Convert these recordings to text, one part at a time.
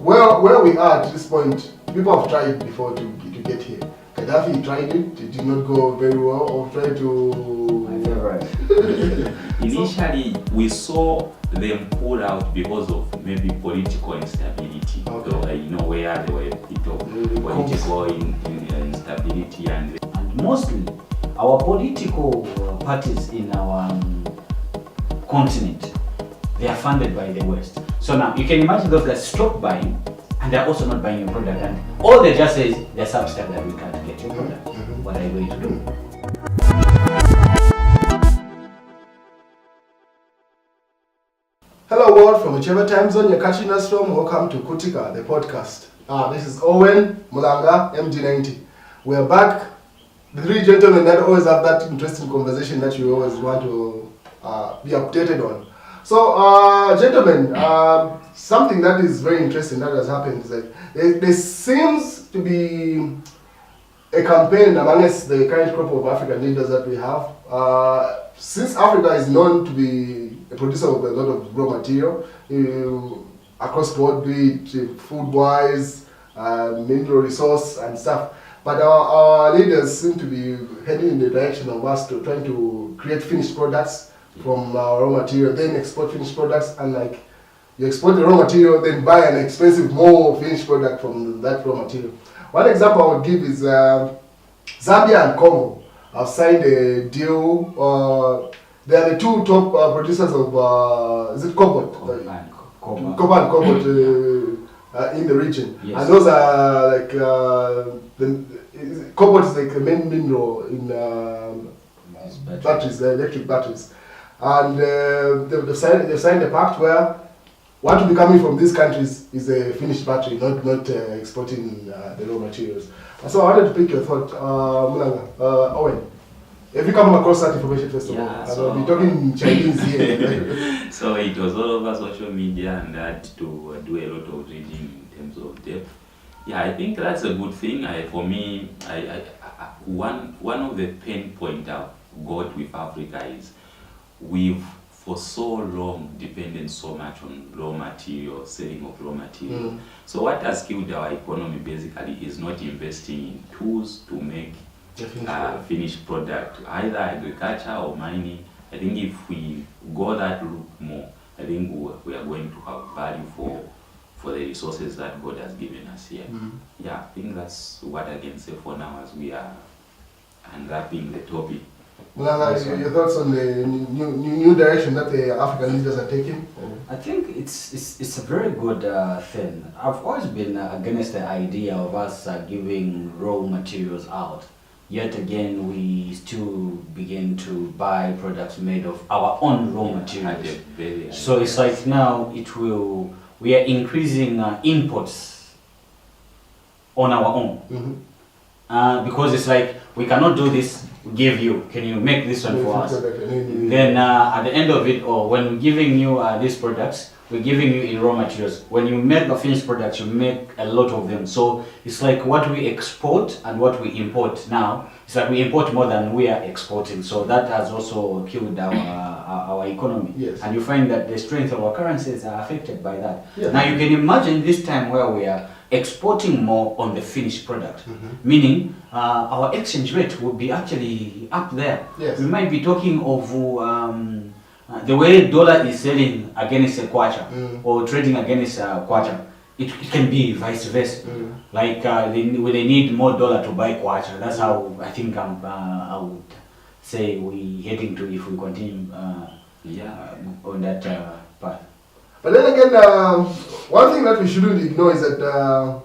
where we are at this point, people have tried before to get here. Gaddafi tried it did not go very well, or tried to... My favorite. Initially, we saw them pull out because of maybe political instability. Okay. So, where there were a bit of political instability and mostly our political parties in our continent, they are funded by the West. So now you can imagine those guys stop buying, and they're also not buying your product, and all they just say is they're subsidized that we can't get your product. What are you going to do? Hello world, from whichever time zone you're catching us from, welcome to Kutika, the podcast. This is Owen, Mulanga, MD90. We're back, the three gentlemen that always have that interesting conversation that you always want to be updated on. So, gentlemen, something that is very interesting that has happened is that there seems to be a campaign amongst the current crop of African leaders that we have. Since Africa is known to be a producer of a lot of raw material across board, be it food-wise, mineral resource and stuff. But our leaders seem to be heading in the direction of us to trying to create finished products from raw material, then export finished products, and like you export the raw material, then buy an expensive more finished product from that raw material. One example I would give is Zambia and Congo have signed a deal. They are the two top producers of is it cobalt? Copper and cobalt in the region. Yes. And those are like cobalt is like the main mineral in batteries, electric batteries. And they've signed a pact where what will be coming from these countries is a finished battery, not exporting the raw materials. So I wanted to pick your thought, Mulanga, Owen. Have you come across that information first of all? Yeah, So we'll be talking Chinese here. So it was all over social media, and I had to do a lot of reading in terms of depth. Yeah, I think that's a good thing. For me, one of the pain points I've got with Africa is we've for so long depended so much on raw material, selling of raw material. So what has killed our economy basically is not investing in tools to make finished product, either agriculture or mining. I think if we go that route more, I think we are going to have value for the resources that God has given us here. Yeah, I think that's what I can say for now as we are unwrapping the topic. Mulanga, your thoughts on the new direction that the African leaders are taking? I think it's a very good thing. I've always been against the idea of us giving raw materials out. Yet again, we still begin to buy products made of our own raw materials. So it's like now we are increasing imports on our own. Because it's like, we cannot do this, we give you, can you make this one for us? Then at the end of it, or when we're giving you these products, we're giving you in raw materials. When you make a finished product, you make a lot of them. So it's like what we export and what we import now, it's like we import more than we are exporting. So that has also killed our economy. Yes. And you find that the strength of our currencies are affected by that. Yes. Now you can imagine this time where we are exporting more on the finished product, meaning our exchange rate will be actually up there. Yes. We might be talking of the way dollar is selling against a kwacha or trading against a kwacha. It can be vice versa. Like they need more dollar to buy kwacha. That's how I think I would say we heading to if we continue on that path. But then again, one thing that we shouldn't ignore is that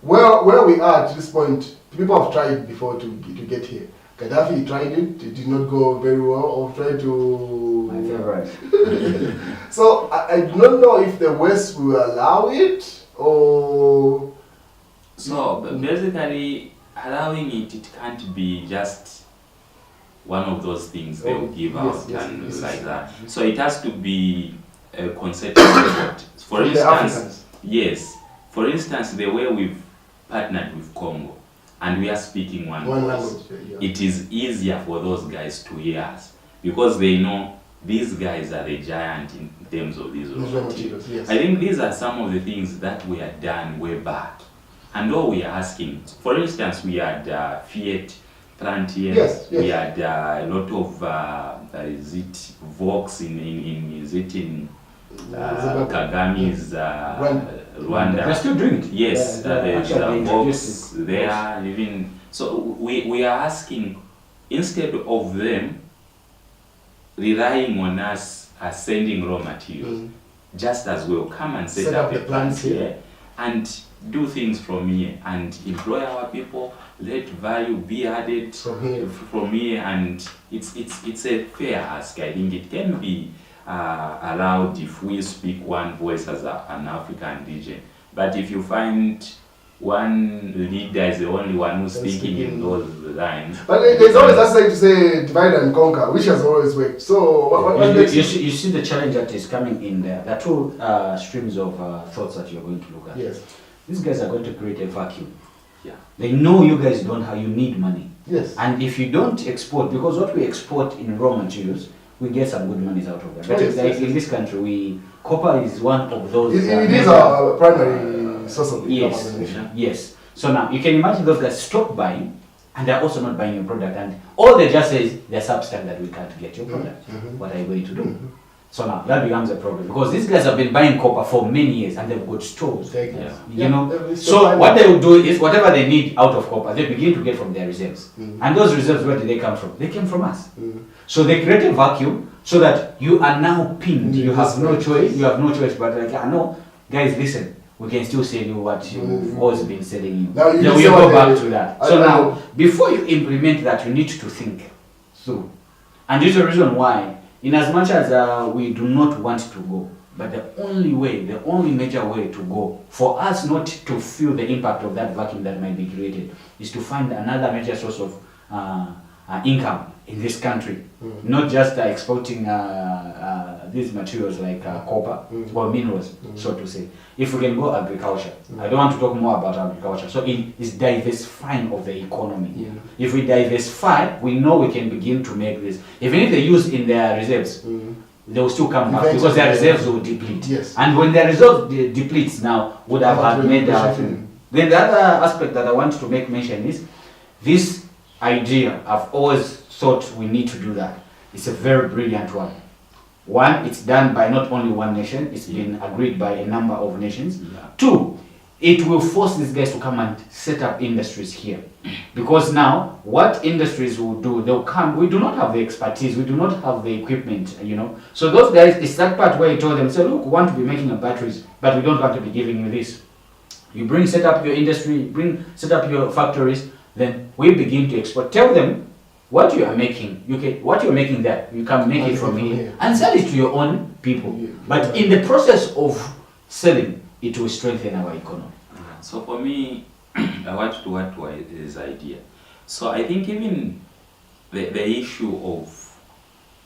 where we are at this point, people have tried before to get here. Gaddafi tried it did not go very well, or tried to... My favorite. So I do not know if the West will allow it, or... So basically, allowing it can't be just one of those things they will give out like that. So it has to be a concerted effort. For instance, for instance, the way we've partnered with Congo, and we are speaking one voice, it is easier for those guys to hear us because they know these guys are the giant in terms of these raw These raw materials. materials, yes. I think these are some of the things that were done way back. And all we are asking, for instance, we had Fiat plant here. Yes, yes. We had a lot of, is it Vox is it in Kagame's Rwanda? They're still doing it. Yes, there's actually Vox there. Even so, we are asking, instead of them relying on us as sending raw materials, just as well come and set up a plant here and do things from here and employ our people, let value be added from here, and it's a fair ask. I think it can be allowed if we speak one voice as an African region. But if you find one leader is the only one who's speaking in those lines. But there's always that side to say divide and conquer, which has always worked. So you see the challenge that is coming in there. There are two streams of thoughts that you're going to look at. Yes. These guys are going to create a vacuum. Yeah. They know you guys don't have, you need money. Yes. And if you don't export, because what we export in raw materials, we get some good monies out of that. But in this country, copper is one of those. It is our primary source of income. Yes. Yes. So now you can imagine those guys stop buying, and they're also not buying your product, and all they just say is they're substandard, we can't get your product. What are you going to do? So now that becomes a problem, because these guys have been buying copper for many years and they've got stores. You know, so what they will do is whatever they need out of copper, they begin to get from their reserves. And those reserves, where did they come from? They came from us. So they create a vacuum so that you are now pinned. You have no choice. You have no choice. But like, I know, guys, listen. We can still sell you what you've always been selling you. Now then we go back to that. So now, before you implement that, you need to think through. And this is the reason why, in as much as we do not want to go, but the only major way to go, for us not to feel the impact of that vacuum that might be created, is to find another major source of income in this country. Not just exporting these materials like copper or minerals, so to say. If we can go agriculture, I don't want to talk more about agriculture. So it is diversifying of the economy. If we diversify, we know we can begin to make this. Even if they use in their reserves, they will still come back because their reserves will deplete. And when their reserve depletes now, would have made that. Then the other aspect that I want to make mention is this idea. I've always thought we need to do that. It's a very brilliant one. One, it's done by not only one nation, it's been agreed by a number of nations. Two, it will force these guys to come and set up industries here. Because now, what industries will do, they'll come, we do not have the expertise, we do not have the equipment, you know. So those guys, it's that part where you told them, say, look, we want to be making a batteries, but we don't want to be giving you this. You set up your industry, set up your factories, then we begin to export. Tell them, what you are making, what you're making there, you can make it from here and sell it to your own people. But in the process of selling, it will strengthen our economy. So for me, I want to add to this idea. So I think even the issue of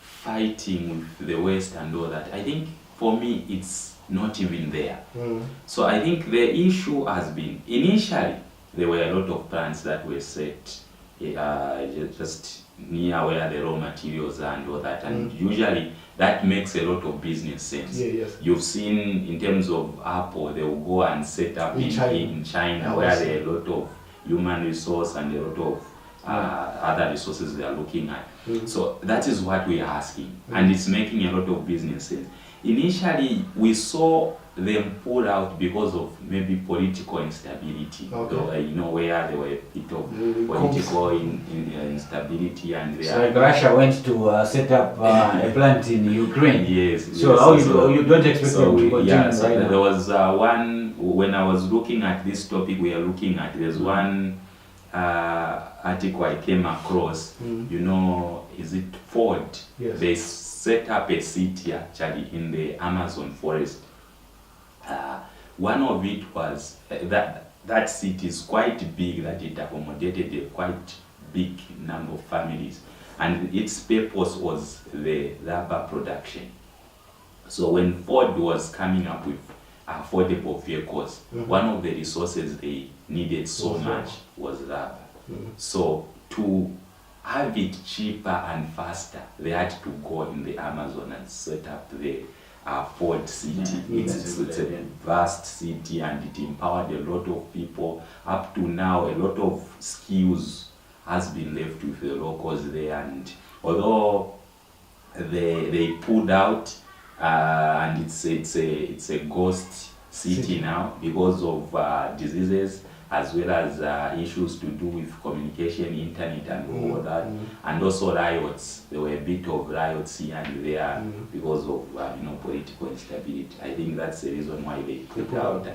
fighting with the West and all that, I think for me it's not even there. So I think the issue has been, initially there were a lot of plans that were set just near where the raw materials are and all that, and usually that makes a lot of business sense. You've seen in terms of Apple, they will go and set up in China where there are a lot of human resource and a lot of other resources they are looking at. So that is what we are asking, and it's making a lot of business sense. Initially, we saw them pull out because of maybe political instability, you know, where there were a bit of political instability, and so like Russia went to set up a plant in Ukraine. So how you don't expect them to go so there was one, when I was looking at this topic we are looking at, there's one article I came across, you know, is it Ford? They set up a city actually in the Amazon forest. One of it was that city is quite big, that it accommodated a quite big number of families, and its purpose was the rubber production. So when Ford was coming up with affordable vehicles, one of the resources they needed so much was rubber. So to have it cheaper and faster, they had to go in the Amazon and set up the Ford City. It's a vast city, and it empowered a lot of people. Up to now, a lot of skills has been left with the locals there, and although they pulled out, and it's a ghost city now because of diseases, as well as issues to do with communication, internet, and all that, and also riots. There were a bit of riots here and there because of political instability. I think that's the reason why they put out.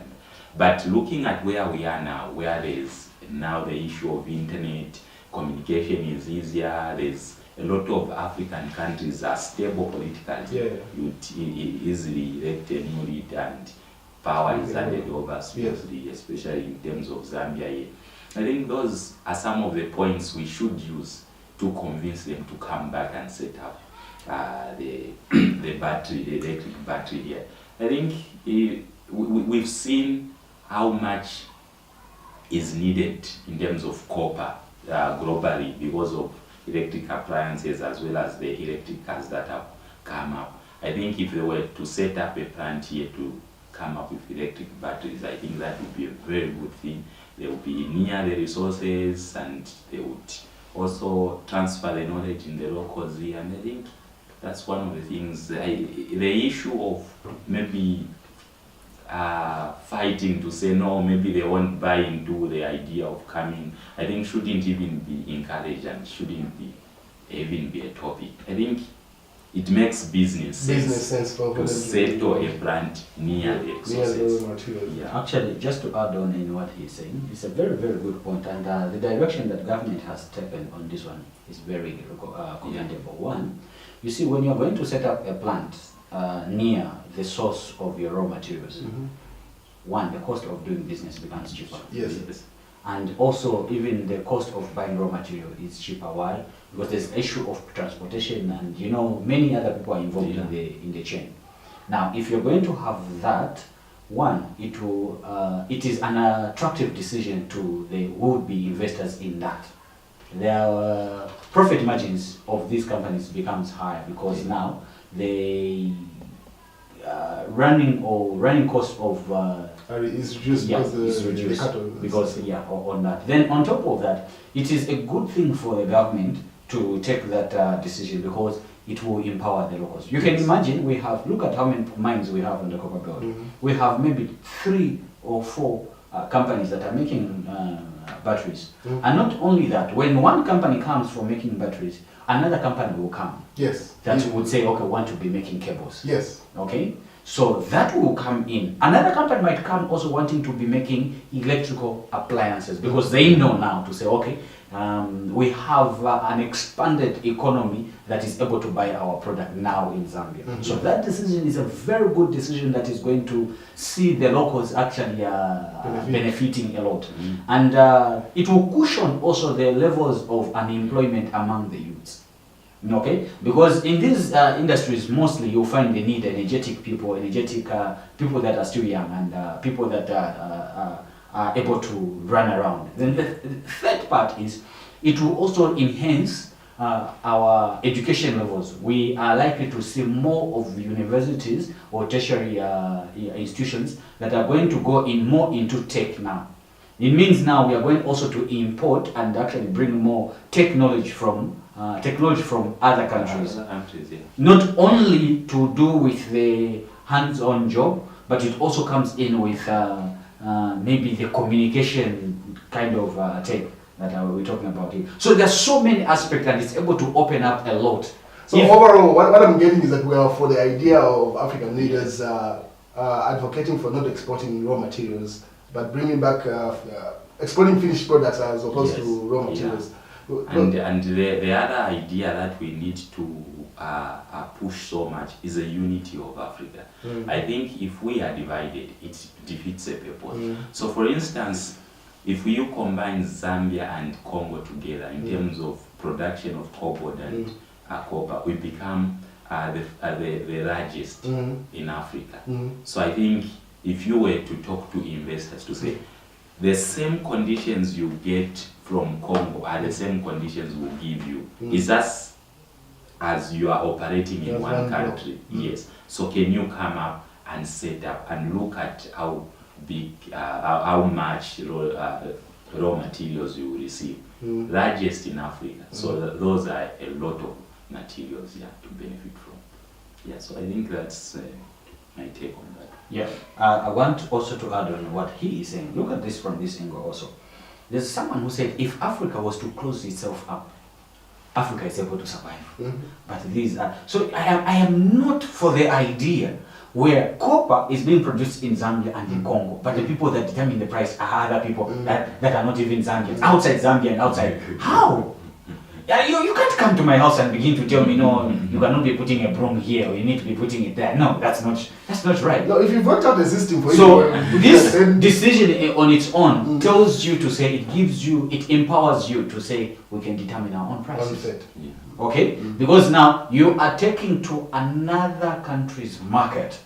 But looking at where we are now, where there's now the issue of internet, communication is easier. There's a lot of African countries are stable politically. Yeah. You easily elect a new leader, and power is handed over smoothly, especially in terms of Zambia. I think those are some of the points we should use to convince them to come back and set up the electric battery here. I think we've seen how much is needed in terms of copper globally because of electric appliances as well as the electric cars that have come up. I think if they were to set up a plant here to come up with electric batteries, I think that would be a very good thing. They would be near the resources, and they would also transfer the knowledge in the locals here. And I think that's one of the things. The issue of maybe fighting to say no, maybe they won't buy into the idea of coming, I think shouldn't even be encouraged and shouldn't even be a topic. I think it makes business sense to settle a plant near the resources. Yeah. Actually, just to add on in what he's saying, it's a very, very good point, and the direction that government has taken on this one is very commendable. One, you see, when you're going to set up a plant near the source of your raw materials, one, the cost of doing business becomes cheaper. Yes. And also, even the cost of buying raw material is cheaper. Why? Because there's the issue of transportation, and many other people are involved in the chain. Now, if you're going to have that, one, it is an attractive decision to the would-be investors in that. Their profit margins of these companies becomes higher because now the running cost of is reduced because on that. Then on top of that, it is a good thing for the government to take that decision because it will empower the locals. You can imagine look at how many mines we have on the copper belt. We have maybe 3 or 4 companies that are making batteries. And not only that, when one company comes for making batteries, another company will come. Yes. That would say, okay, want to be making cables. Yes. Okay? So that will come in. Another company might come also wanting to be making electrical appliances because they know now to say, okay, we have an expanded economy that is able to buy our product now in Zambia. So that decision is a very good decision that is going to see the locals actually benefiting a lot. And it will cushion also the levels of unemployment among the youths. Okay, because in these industries, mostly you'll find they need energetic people that are still young, and people that are able to run around. Then the third part is it will also enhance our education levels. We are likely to see more of universities or tertiary institutions that are going to go more into tech now. It means now we are going also to import and actually bring more technology from other countries. Not only to do with the hands-on job, but it also comes in with maybe the communication kind of tech that we're talking about here. So there's so many aspects, and it's able to open up a lot. So overall, what I'm getting is that we are for the idea of African leaders advocating for not exporting raw materials, but bringing back exporting finished products as opposed to raw materials. And the other idea that we need to push so much is the unity of Africa. I think if we are divided, it defeats the purpose. So for instance, if you combine Zambia and Congo together in terms of production of cobalt and copper, we become the largest in Africa. So I think if you were to talk to investors to say, the same conditions you get from Congo are the same conditions we'll give you. It's just as you are operating in one country. Yes. So can you come up and set up and look at how big, how much raw materials you will receive? Largest in Africa. So those are a lot of materials to benefit from. Yeah. So I think that's my take on that. Yeah. I want also to add on what he is saying. Look at this from this angle also. There's someone who said if Africa was to close itself up, Africa is able to survive. But these are so I am not for the idea where copper is being produced in Zambia and in Congo, but the people that determine the price are other people that are not even Zambians, outside Zambia and outside. How? Yeah, you can't come to my house and begin to tell me, no, you cannot be putting a broom here, or you need to be putting it there. No, that's not right. No, if you've worked out the system for so this decision on its own tells you to say, it empowers you to say, we can determine our own prices. Okay? Because now you are taking to another country's market.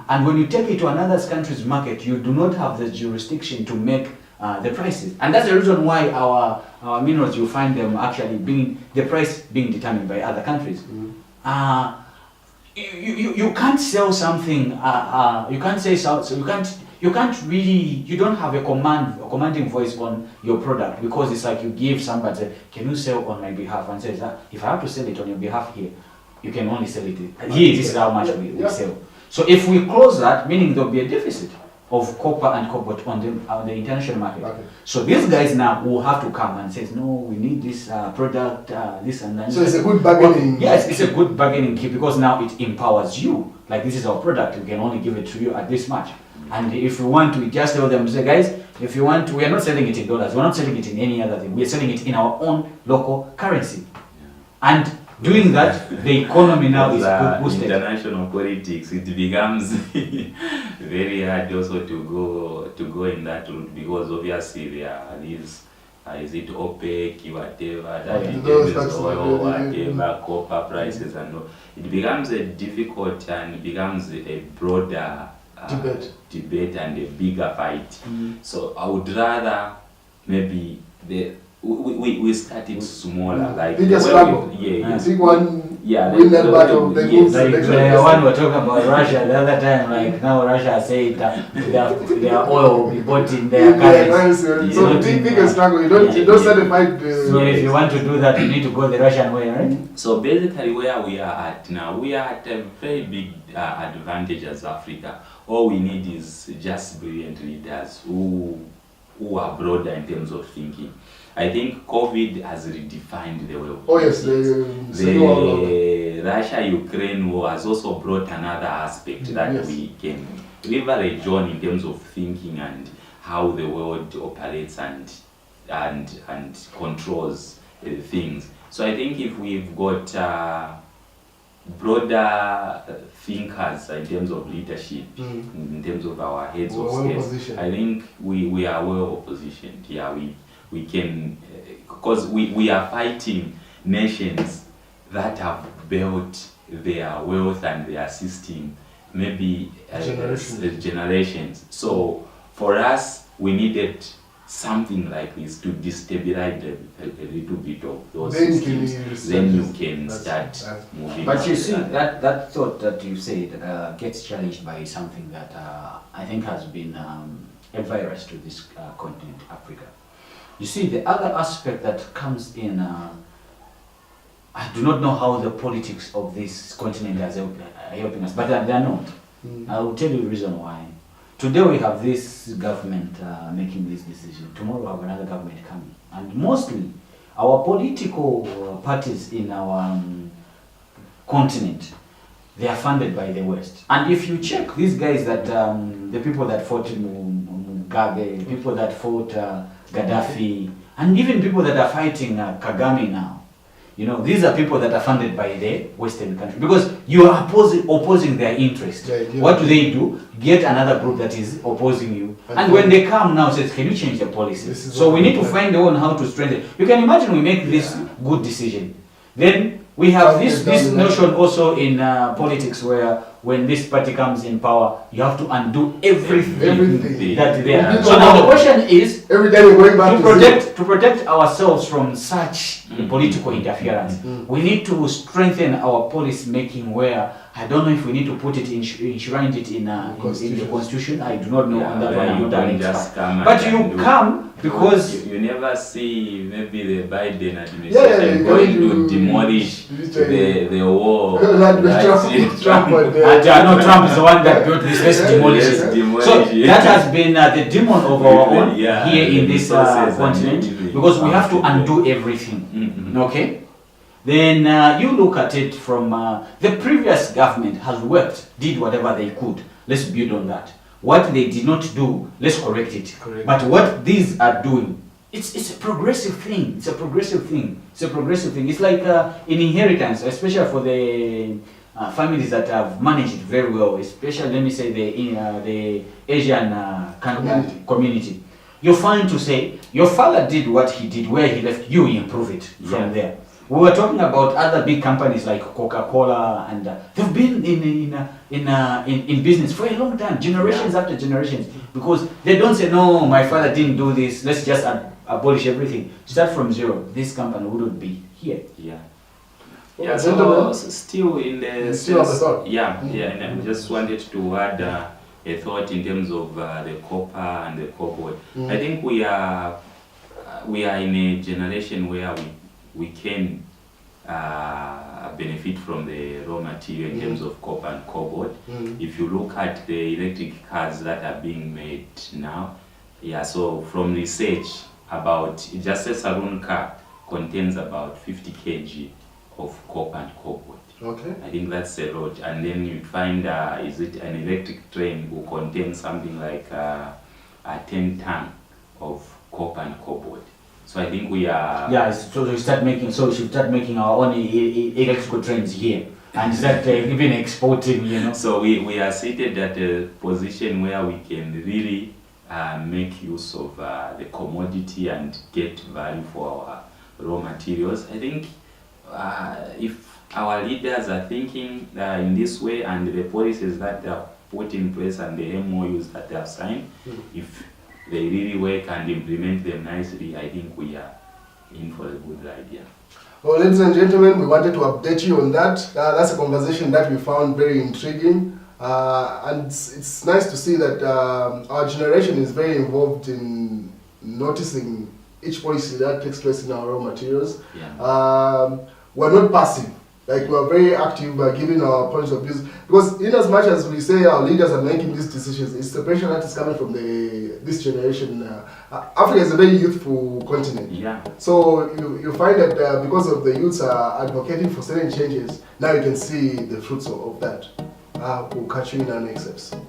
And when you take it to another country's market, you do not have the jurisdiction to make the prices. And that's the reason why our minerals, you find them actually the price being determined by other countries. You can't sell something, you can't say so you can't really, you don't have a commanding voice on your product, because it's like you give somebody, say, can you sell on my behalf? And says, if I have to sell it on your behalf here, you can only sell it here. This is how much we sell. So if we close that, meaning there'll be a deficit of copper and cobalt on the international market. So these guys now will have to come and say, no, we need this product, this and that. So it's a good bargaining. Yes, it's a good bargaining key, because now it empowers you. Like, this is our product, we can only give it to you at this much. And if you want to, just tell them, say, guys, if you want to, we are not selling it in dollars, we're not selling it in any other thing, we're selling it in our own local currency. And doing that, the economy now is boosted. International politics, it becomes very hard also to go in that route, because obviously there are these, is it OPEC, whatever, that determines oil, whatever, copper prices and all. It becomes a difficult and it becomes a broader debate and a bigger fight. So I would rather maybe we started smaller, like bigger struggle. Big one. Win that battle. They move to the next one. The one we're talking about Russia the other time, like now Russia said their oil will be bought in their currency. So bigger struggle. You don't start a fight. So if you want to do that, you need to go the Russian way, right? So basically, where we are at now, we are at a very big advantage as Africa. All we need is just brilliant leaders who are broader in terms of thinking. I think COVID has redefined the way of the Russia-Ukraine war has also brought another aspect that we can leverage on in terms of thinking and how the world operates and controls things. So I think if we've got broader thinkers in terms of leadership, in terms of our heads of state, I think we are well positioned. We can, because we are fighting nations that have built their wealth and their system maybe generations. So for us, we needed something like this to destabilize a little bit of those systems. Then you can start moving. But you see, that thought that you said gets challenged by something that I think has been a virus to this continent, Africa. You see, the other aspect that comes in, I do not know how the politics of this continent are helping us, but they are not. I will tell you the reason why. Today we have this government making this decision. Tomorrow we have another government coming. And mostly, our political parties in our continent, they are funded by the West. And if you check these guys that, the people that fought Mugabe, the people that fought Gaddafi, and even people that are fighting Kagame now, you know, these are people that are funded by the Western country, because you are opposing their interest. What do? Get another group that is opposing you, and when they come now, says, can you change the policy? So we need to find a way on how to strengthen. You can imagine we make this good decision, then We have this notion also in politics where when this party comes in power, you have to undo everything that they are. So now the question is, every time we're going back to protect ourselves from such political interference, we need to strengthen our policy making where, I don't know if we need to put it enshrined it in the constitution. I do not know on that one. I'm not an expert. But you come because you never see maybe the Biden administration going to demolish the wall. Trump is the one that built this. Let's demolish it. So that has been the demon of our own here in this continent, because we have to undo everything. Okay. Then you look at it from the previous government has worked, did whatever they could. Let's build on that. What they did not do, let's correct it. But what these are doing, it's a progressive thing. It's a progressive thing. It's a progressive thing. It's like an inheritance, especially for the families that have managed it very well. Especially, let me say, the Asian community. You find to say your father did what he did, where he left, you improve it from there. We were talking about other big companies like Coca-Cola, and they've been in business for a long time, generations after generations, because they don't say, no, my father didn't do this, let's just abolish everything. Start from zero. This company wouldn't be here. Yeah, so still in the sense, and I just wanted to add a thought in terms of the copper and the cobalt. I think we are in a generation where we can benefit from the raw material in terms of copper and cobalt. If you look at the electric cars that are being made now, so from research, about just a saloon car contains about 50 kg of copper and cobalt. Okay. I think that's a lot. And then you find, is it an electric train will contain something like a 10 ton of copper and cobalt. So I think we are... so we should start making our own electrical trains here. And start even exporting, So we are seated at a position where we can really make use of the commodity and get value for our raw materials. I think if our leaders are thinking in this way, and the policies that they have put in place and the MOUs that they have signed, if they really work and implement them nicely, I think we are in for a good idea. Well, ladies and gentlemen, we wanted to update you on that. That's a conversation that we found very intriguing. And it's nice to see that our generation is very involved in noticing each policy that takes place in our raw materials. We're not passive. Like, we're very active by giving our points of views, because in as much as we say our leaders are making these decisions, it's the pressure that is coming from this generation. Africa is a very youthful continent. So you find that because of the youths are advocating for certain changes, now you can see the fruits of that. We'll catch you in our next episode.